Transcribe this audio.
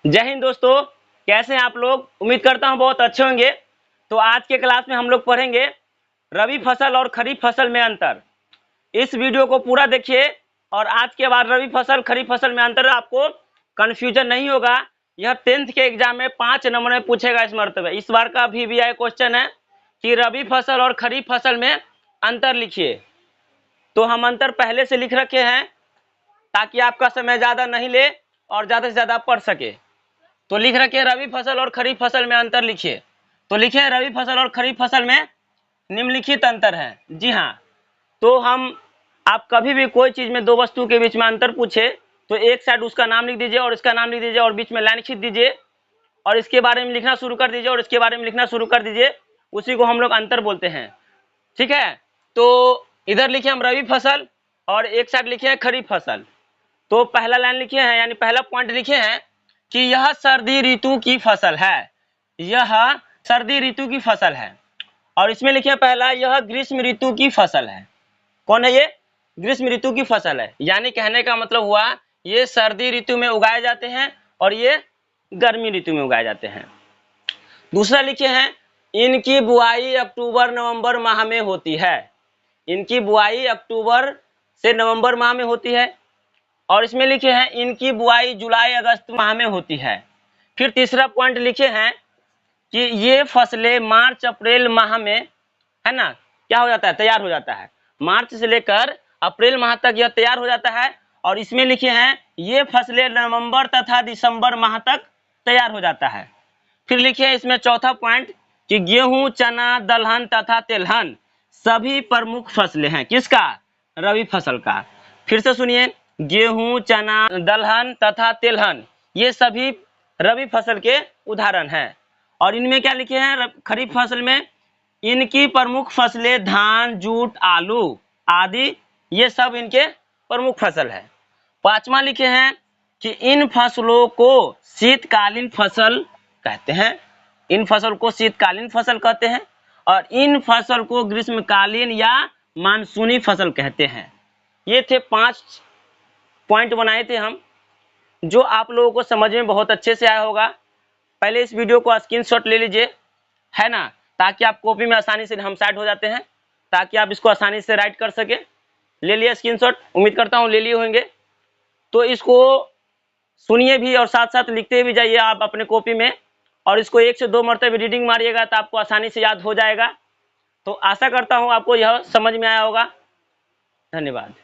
जय हिंद दोस्तों, कैसे हैं आप लोग। उम्मीद करता हूं बहुत अच्छे होंगे। तो आज के क्लास में हम लोग पढ़ेंगे रबी फसल और खरीफ फसल में अंतर। इस वीडियो को पूरा देखिए और आज के बाद रबी फसल खरीफ फसल में अंतर आपको कन्फ्यूजन नहीं होगा। यह 10th के एग्जाम में 5 नंबर में पूछेगा इस मर्तबे। इस बार का VVI क्वेश्चन है कि रबी फसल और खरीफ फसल में अंतर लिखिए। तो हम अंतर पहले से लिख रखे हैं ताकि आपका समय ज़्यादा नहीं ले और ज़्यादा से ज़्यादा पढ़ सके। तो लिख रखे रबी फसल और खरीफ फसल में अंतर लिखिए। तो लिखे रबी फसल और खरीफ फसल में निम्नलिखित अंतर है। जी हाँ, तो आप कभी भी कोई चीज़ में दो वस्तु के बीच में अंतर पूछे तो एक साइड उसका नाम लिख दीजिए और इसका नाम लिख दीजिए और बीच में लाइन खींच दीजिए और इसके बारे में लिखना शुरू कर दीजिए और इसके बारे में लिखना शुरू कर दीजिए। उसी को हम लोग अंतर बोलते हैं। ठीक है, तो इधर लिखे हम रबी फसल और एक साइड लिखे हैं खरीफ फसल। तो पहला लाइन लिखे हैं यानी पहला पॉइंट लिखे हैं कि यह सर्दी ऋतु की फसल है। यह सर्दी ऋतु की फसल है। और इसमें लिखे पहला यह ग्रीष्म ऋतु की फसल है। कौन है ये? ग्रीष्म ऋतु की फसल है। यानी कहने का मतलब हुआ ये सर्दी ऋतु में उगाए जाते हैं और ये गर्मी ऋतु में उगाए जाते हैं। दूसरा लिखे हैं इनकी बुआई अक्टूबर नवंबर माह में होती है। इनकी बुआई अक्टूबर से नवंबर माह में होती है। और इसमें लिखे हैं इनकी बुआई जुलाई अगस्त माह में होती है। फिर तीसरा पॉइंट लिखे हैं कि ये फसलें मार्च अप्रैल माह में, है ना, क्या हो जाता है? तैयार हो जाता है। मार्च से लेकर अप्रैल माह तक यह तैयार हो जाता है। और इसमें लिखे हैं ये फसलें नवंबर तथा दिसंबर माह तक तैयार हो जाता है। फिर लिखे हैं इसमें चौथा पॉइंट कि गेहूं, चना, दलहन तथा तेलहन सभी प्रमुख फसलें हैं। किसका? रबी फसल का। फिर से सुनिए, गेहूं, चना, दलहन तथा तेलहन ये सभी रबी फसल के उदाहरण हैं। और इनमें क्या लिखे हैं? खरीफ फसल में इनकी प्रमुख फसलें धान, जूट, आलू आदि ये सब इनके प्रमुख फसल है। पांचवा लिखे हैं कि इन फसलों को शीतकालीन फसल कहते हैं। इन फसल को शीतकालीन फसल कहते हैं और इन फसल को ग्रीष्मकालीन या मानसूनी फसल कहते हैं। ये थे 5 पॉइंट बनाए थे हम, जो आप लोगों को समझ में बहुत अच्छे से आया होगा। पहले इस वीडियो को स्क्रीनशॉट ले लीजिए, है ना, ताकि आप कॉपी में आसानी से, हम साइड हो जाते हैं ताकि आप इसको आसानी से राइट कर सके। ले लिया स्क्रीनशॉट? उम्मीद करता हूँ ले लिए होंगे। तो इसको सुनिए भी और साथ साथ लिखते भी जाइए आप अपने कॉपी में। और इसको 1 से 2 मरतबे रीडिंग मारिएगा तो आपको आसानी से याद हो जाएगा। तो आशा करता हूँ आपको यह समझ में आया होगा। धन्यवाद।